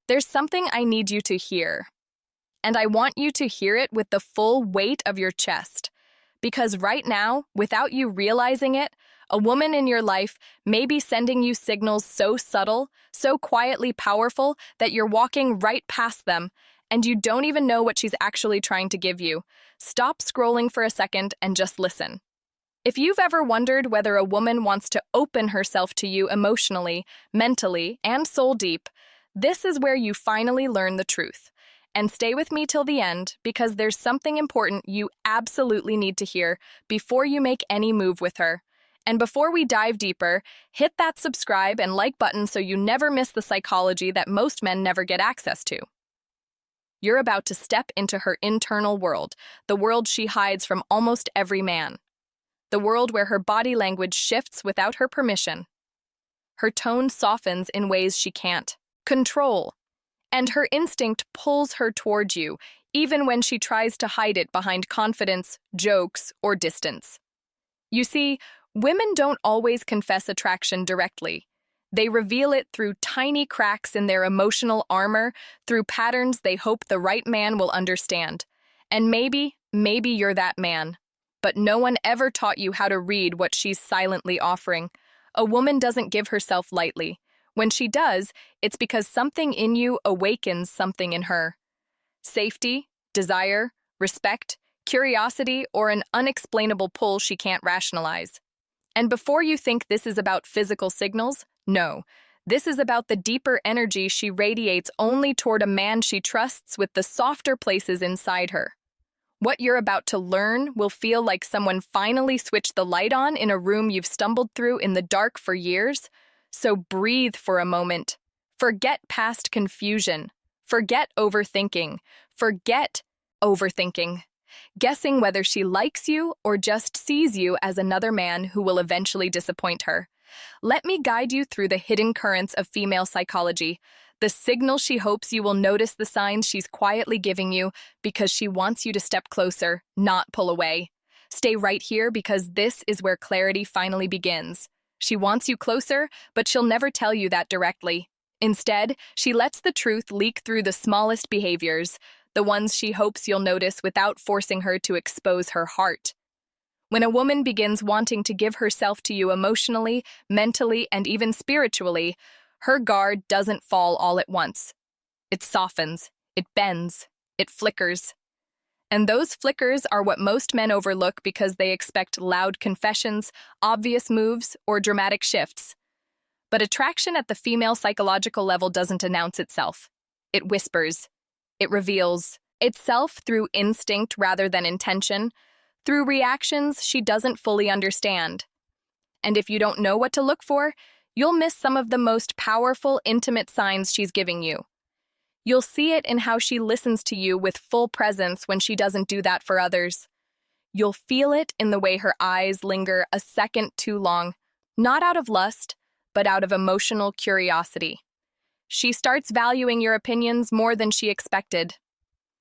There's something I need you to hear, and I want you to hear it with the full weight of your chest. Because right now, without you realizing it, a woman in your life may be sending you signals so subtle, so quietly powerful, that you're walking right past them, and you don't even know what she's actually trying to give you. Stop scrolling for a second and just listen. If you've ever wondered whether a woman wants to open herself to you emotionally, mentally, and soul deep, this is where you finally learn the truth. And stay with me till the end, because there's something important you absolutely need to hear before you make any move with her. And before we dive deeper, hit that subscribe and like button so you never miss the psychology that most men never get access to. You're about to step into her internal world, the world she hides from almost every man. The world where her body language shifts without her permission. Her tone softens in ways she can't control. And her instinct pulls her toward you, even when she tries to hide it behind confidence, jokes, or distance. You see, women don't always confess attraction directly. They reveal it through tiny cracks in their emotional armor, through patterns they hope the right man will understand. And maybe you're that man. But no one ever taught you how to read what she's silently offering. A woman doesn't give herself lightly. When she does, it's because something in you awakens something in her. Safety, desire, respect, curiosity, or an unexplainable pull she can't rationalize. And before you think this is about physical signals, no. This is about the deeper energy she radiates only toward a man she trusts with the softer places inside her. What you're about to learn will feel like someone finally switched the light on in a room you've stumbled through in the dark for years. So breathe for a moment. Forget past confusion. Forget overthinking. Forget overthinking. Guessing whether she likes you or just sees you as another man who will eventually disappoint her. Let me guide you through the hidden currents of female psychology, the signal she hopes you will notice, the signs she's quietly giving you because she wants you to step closer, not pull away. Stay right here because this is where clarity finally begins. She wants you closer, but she'll never tell you that directly. Instead, she lets the truth leak through the smallest behaviors, the ones she hopes you'll notice without forcing her to expose her heart. When a woman begins wanting to give herself to you emotionally, mentally, and even spiritually, her guard doesn't fall all at once. It softens, it bends, it flickers. And those flickers are what most men overlook because they expect loud confessions, obvious moves, or dramatic shifts. But attraction at the female psychological level doesn't announce itself. It whispers. It reveals itself through instinct rather than intention, through reactions she doesn't fully understand. And if you don't know what to look for, you'll miss some of the most powerful, intimate signs she's giving you. You'll see it in how she listens to you with full presence when she doesn't do that for others. You'll feel it in the way her eyes linger a second too long, not out of lust, but out of emotional curiosity. She starts valuing your opinions more than she expected.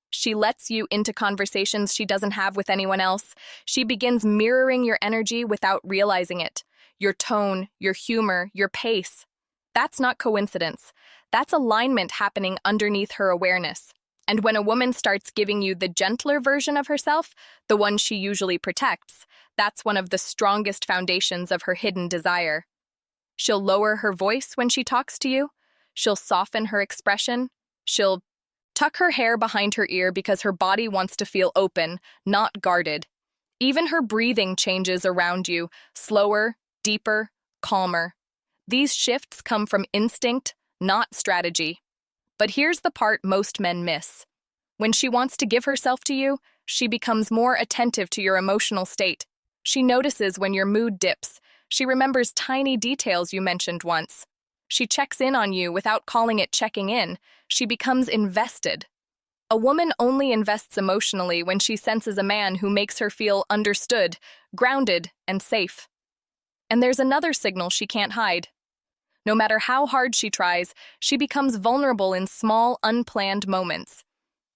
She lets you into conversations she doesn't have with anyone else. She begins mirroring your energy without realizing it. Your tone, your humor, your pace. That's not coincidence. That's alignment happening underneath her awareness. And when a woman starts giving you the gentler version of herself, the one she usually protects, that's one of the strongest foundations of her hidden desire. She'll lower her voice when she talks to you. She'll soften her expression. She'll tuck her hair behind her ear because her body wants to feel open, not guarded. Even her breathing changes around you, slower, deeper, calmer. These shifts come from instinct, not strategy. But here's the part most men miss. When she wants to give herself to you, she becomes more attentive to your emotional state. She notices when your mood dips. She remembers tiny details you mentioned once. She checks in on you without calling it checking in. She becomes invested. A woman only invests emotionally when she senses a man who makes her feel understood, grounded, and safe. And there's another signal she can't hide. No matter how hard she tries, she becomes vulnerable in small, unplanned moments.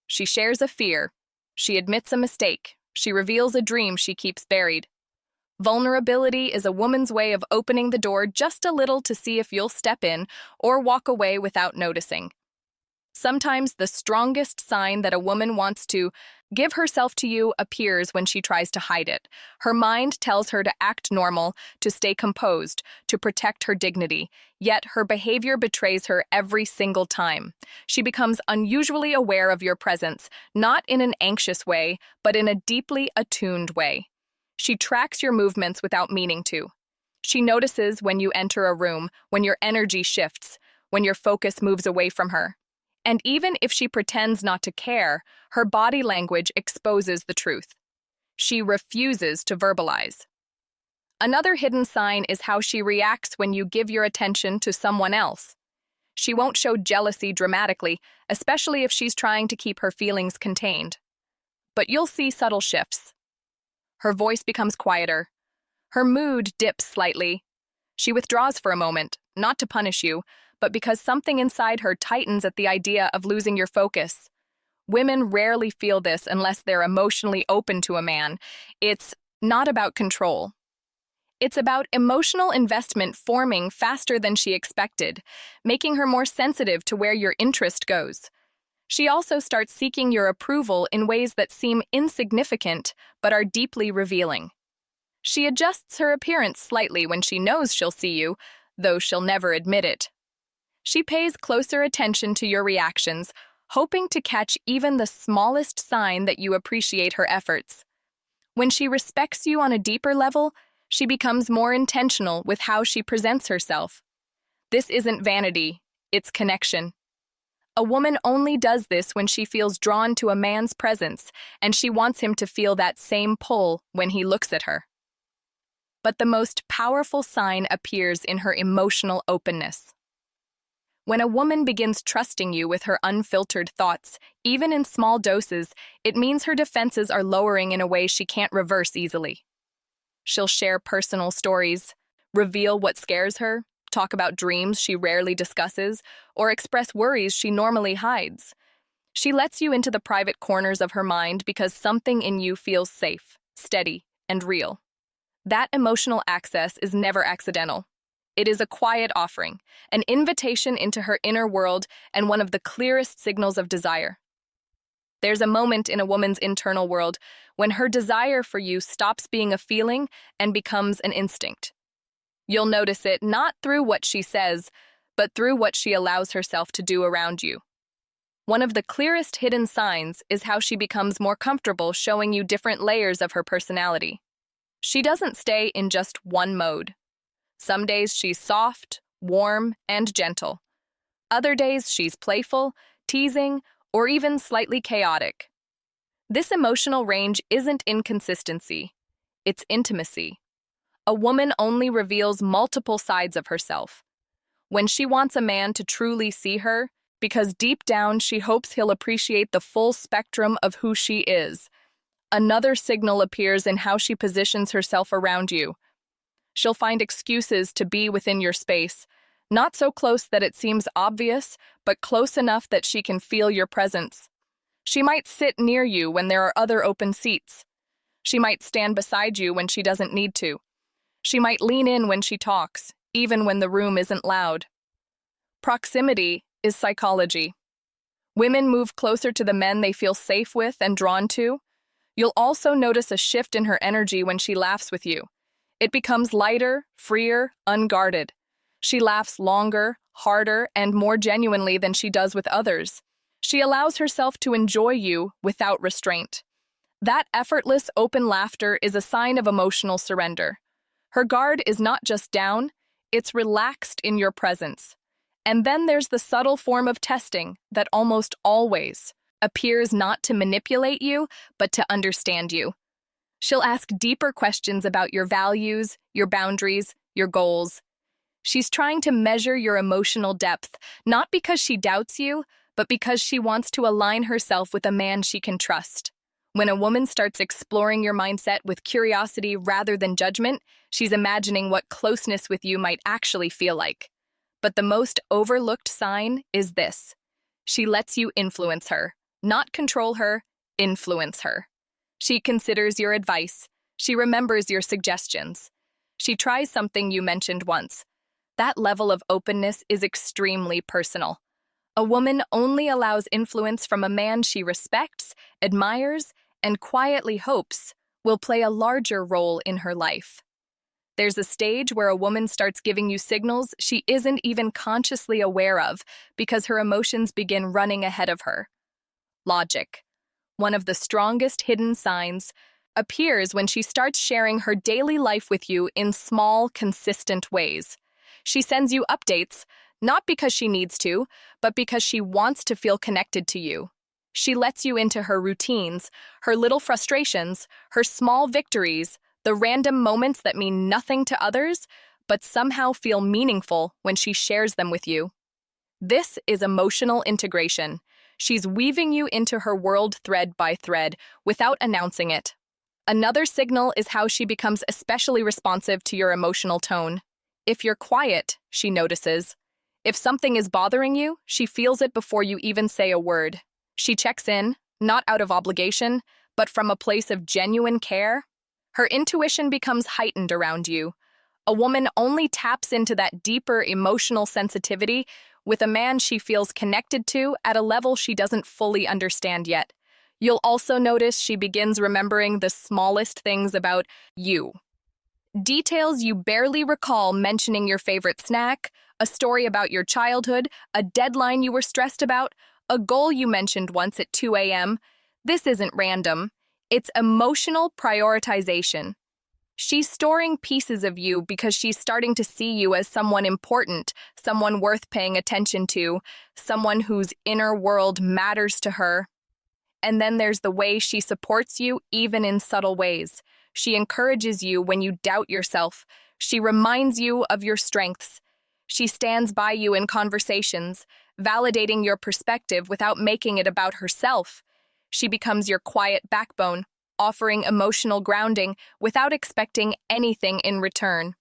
She shares a fear. She admits a mistake. She reveals a dream she keeps buried. Vulnerability is a woman's way of opening the door just a little to see if you'll step in or walk away without noticing. Sometimes the strongest sign that a woman wants to give herself to you appears when she tries to hide it. Her mind tells her to act normal, to stay composed, to protect her dignity, yet her behavior betrays her every single time. She becomes unusually aware of your presence, not in an anxious way, but in a deeply attuned way. She tracks your movements without meaning to. She notices when you enter a room, when your energy shifts, when your focus moves away from her. And even if she pretends not to care, her body language exposes the truth. She refuses to verbalize. Another hidden sign is how she reacts when you give your attention to someone else. She won't show jealousy dramatically, especially if she's trying to keep her feelings contained. But you'll see subtle shifts. Her voice becomes quieter. Her mood dips slightly. She withdraws for a moment, not to punish you, but because something inside her tightens at the idea of losing your focus. Women rarely feel this unless they're emotionally open to a man. It's not about control. It's about emotional investment forming faster than she expected, making her more sensitive to where your interest goes. She also starts seeking your approval in ways that seem insignificant but are deeply revealing. She adjusts her appearance slightly when she knows she'll see you, though she'll never admit it. She pays closer attention to your reactions, hoping to catch even the smallest sign that you appreciate her efforts. When she respects you on a deeper level, she becomes more intentional with how she presents herself. This isn't vanity, it's connection. A woman only does this when she feels drawn to a man's presence, and she wants him to feel that same pull when he looks at her. But the most powerful sign appears in her emotional openness. When a woman begins trusting you with her unfiltered thoughts, even in small doses, it means her defenses are lowering in a way she can't reverse easily. She'll share personal stories, reveal what scares her, talk about dreams she rarely discusses, or express worries she normally hides. She lets you into the private corners of her mind because something in you feels safe, steady, and real. That emotional access is never accidental. It is a quiet offering, an invitation into her inner world, and one of the clearest signals of desire. There's a moment in a woman's internal world when her desire for you stops being a feeling and becomes an instinct. You'll notice it not through what she says, but through what she allows herself to do around you. One of the clearest hidden signs is how she becomes more comfortable showing you different layers of her personality. She doesn't stay in just one mode. Some days she's soft, warm, and gentle. Other days she's playful, teasing, or even slightly chaotic. This emotional range isn't inconsistency, it's intimacy. A woman only reveals multiple sides of herself. When she wants a man to truly see her, because deep down she hopes he'll appreciate the full spectrum of who she is. Another signal appears in how she positions herself around you. She'll find excuses to be within your space, not so close that it seems obvious, but close enough that she can feel your presence. She might sit near you when there are other open seats. She might stand beside you when she doesn't need to. She might lean in when she talks, even when the room isn't loud. Proximity is psychology. Women move closer to the men they feel safe with and drawn to. You'll also notice a shift in her energy when she laughs with you. It becomes lighter, freer, unguarded. She laughs longer, harder, and more genuinely than she does with others. She allows herself to enjoy you without restraint. That effortless, open laughter is a sign of emotional surrender. Her guard is not just down, it's relaxed in your presence. And then there's the subtle form of testing that almost always appears not to manipulate you, but to understand you. She'll ask deeper questions about your values, your boundaries, your goals. She's trying to measure your emotional depth, not because she doubts you, but because she wants to align herself with a man she can trust. When a woman starts exploring your mindset with curiosity rather than judgment, she's imagining what closeness with you might actually feel like. But the most overlooked sign is this. She lets you influence her, not control her, influence her. She considers your advice. She remembers your suggestions. She tries something you mentioned once. That level of openness is extremely personal. A woman only allows influence from a man she respects, admires, and quietly hopes will play a larger role in her life. There's a stage where a woman starts giving you signals she isn't even consciously aware of because her emotions begin running ahead of her. Logic, one of the strongest hidden signs, appears when she starts sharing her daily life with you in small, consistent ways. She sends you updates, not because she needs to, but because she wants to feel connected to you. She lets you into her routines, her little frustrations, her small victories, the random moments that mean nothing to others, but somehow feel meaningful when she shares them with you. This is emotional integration. She's weaving you into her world thread by thread without announcing it. Another signal is how she becomes especially responsive to your emotional tone. If you're quiet, she notices. If something is bothering you, she feels it before you even say a word. She checks in, not out of obligation, but from a place of genuine care. Her intuition becomes heightened around you. A woman only taps into that deeper emotional sensitivity with a man she feels connected to at a level she doesn't fully understand yet. You'll also notice she begins remembering the smallest things about you. Details you barely recall, mentioning your favorite snack, a story about your childhood, a deadline you were stressed about, a goal you mentioned once at 2 a.m. This isn't random. It's emotional prioritization. She's storing pieces of you because she's starting to see you as someone important, someone worth paying attention to, someone whose inner world matters to her. And then there's the way she supports you, even in subtle ways. She encourages you when you doubt yourself. She reminds you of your strengths. She stands by you in conversations, validating your perspective without making it about herself. She becomes your quiet backbone, offering emotional grounding without expecting anything in return.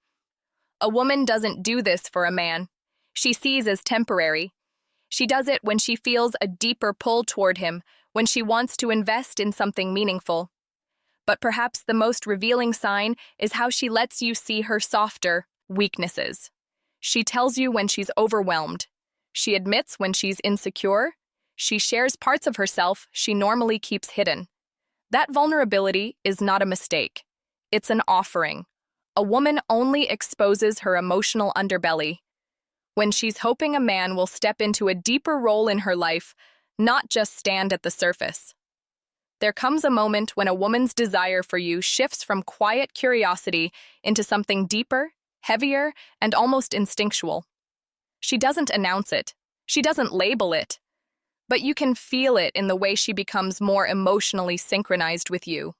A woman doesn't do this for a man. She sees as temporary. She does it when she feels a deeper pull toward him, when she wants to invest in something meaningful. But perhaps the most revealing sign is how she lets you see her softer weaknesses. She tells you when she's overwhelmed. She admits when she's insecure. She shares parts of herself she normally keeps hidden. That vulnerability is not a mistake. It's an offering. A woman only exposes her emotional underbelly when she's hoping a man will step into a deeper role in her life, not just stand at the surface. There comes a moment when a woman's desire for you shifts from quiet curiosity into something deeper, heavier, and almost instinctual. She doesn't announce it. She doesn't label it. But you can feel it in the way she becomes more emotionally synchronized with you.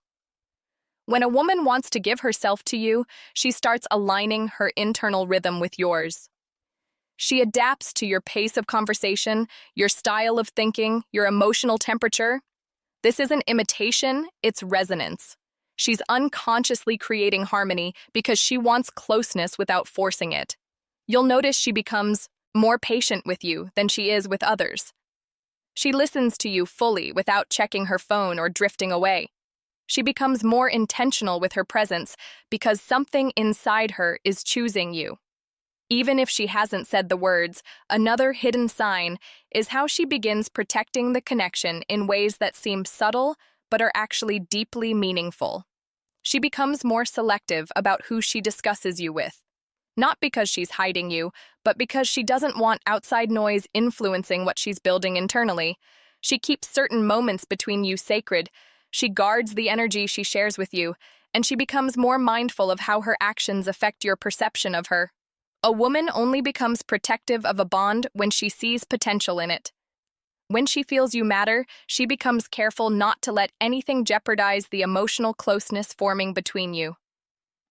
When a woman wants to give herself to you, she starts aligning her internal rhythm with yours. She adapts to your pace of conversation, your style of thinking, your emotional temperature. This isn't imitation, it's resonance. She's unconsciously creating harmony because she wants closeness without forcing it. You'll notice she becomes more patient with you than she is with others. She listens to you fully without checking her phone or drifting away. She becomes more intentional with her presence because something inside her is choosing you. Even if she hasn't said the words, another hidden sign is how she begins protecting the connection in ways that seem subtle but are actually deeply meaningful. She becomes more selective about who she discusses you with. Not because she's hiding you, but because she doesn't want outside noise influencing what she's building internally. She keeps certain moments between you sacred. She guards the energy she shares with you, and she becomes more mindful of how her actions affect your perception of her. A woman only becomes protective of a bond when she sees potential in it. When she feels you matter, she becomes careful not to let anything jeopardize the emotional closeness forming between you.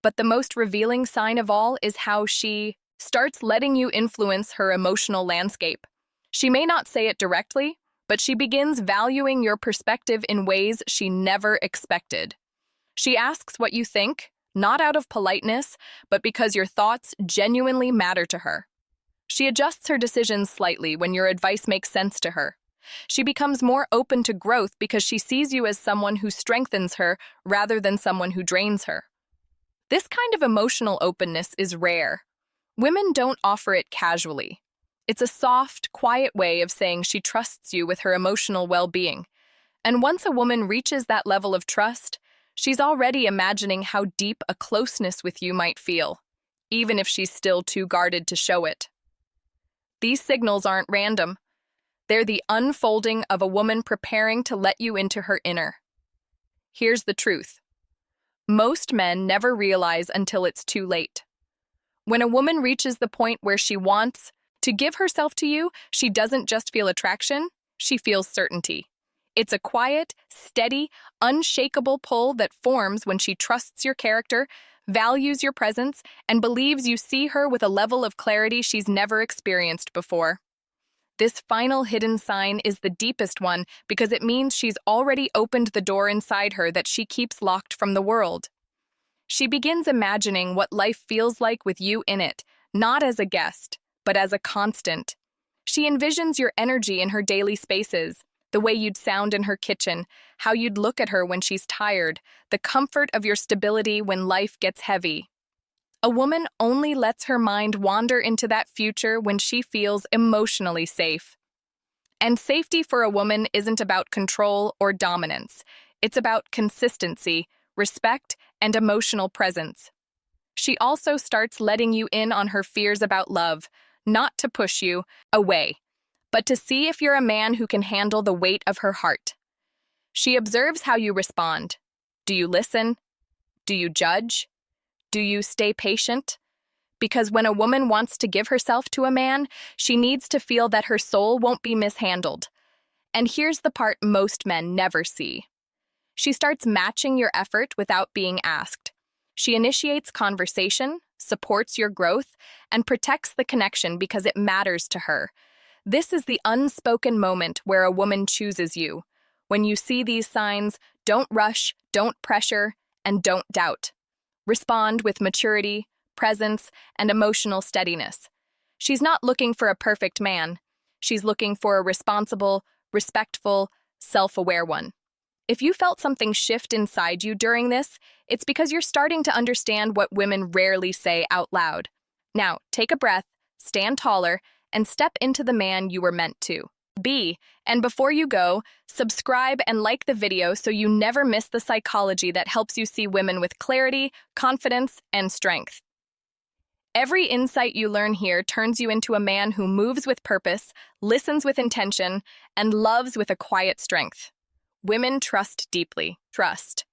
But the most revealing sign of all is how she starts letting you influence her emotional landscape. She may not say it directly, but she begins valuing your perspective in ways she never expected. She asks what you think, not out of politeness, but because your thoughts genuinely matter to her. She adjusts her decisions slightly when your advice makes sense to her. She becomes more open to growth because she sees you as someone who strengthens her rather than someone who drains her. This kind of emotional openness is rare. Women don't offer it casually. It's a soft, quiet way of saying she trusts you with her emotional well-being. And once a woman reaches that level of trust, she's already imagining how deep a closeness with you might feel, even if she's still too guarded to show it. These signals aren't random. They're the unfolding of a woman preparing to let you into her inner. Here's the truth. Most men never realize until it's too late. When a woman reaches the point where she wants to give herself to you, she doesn't just feel attraction, she feels certainty. It's a quiet, steady, unshakable pull that forms when she trusts your character, values your presence, and believes you see her with a level of clarity she's never experienced before. This final hidden sign is the deepest one because it means she's already opened the door inside her that she keeps locked from the world. She begins imagining what life feels like with you in it, not as a guest, but as a constant. She envisions your energy in her daily spaces, the way you'd sound in her kitchen, how you'd look at her when she's tired, the comfort of your stability when life gets heavy. A woman only lets her mind wander into that future when she feels emotionally safe. And safety for a woman isn't about control or dominance. It's about consistency, respect, and emotional presence. She also starts letting you in on her fears about love, not to push you away, but to see if you're a man who can handle the weight of her heart. She observes how you respond. Do you listen? Do you judge? Do you stay patient? Because when a woman wants to give herself to a man, she needs to feel that her soul won't be mishandled. And here's the part most men never see. She starts matching your effort without being asked. She initiates conversation, supports your growth, and protects the connection because it matters to her. This is the unspoken moment where a woman chooses you. When you see these signs, don't rush, don't pressure, and don't doubt. Respond with maturity, presence, and emotional steadiness. She's not looking for a perfect man. She's looking for a responsible, respectful, self-aware one. If you felt something shift inside you during this, it's because you're starting to understand what women rarely say out loud. Now, take a breath, stand taller, and step into the man you were meant to be. And before you go, subscribe and like the video so you never miss the psychology that helps you see women with clarity, confidence, and strength. Every insight you learn here turns you into a man who moves with purpose, listens with intention, and loves with a quiet strength. Women trust deeply. Trust.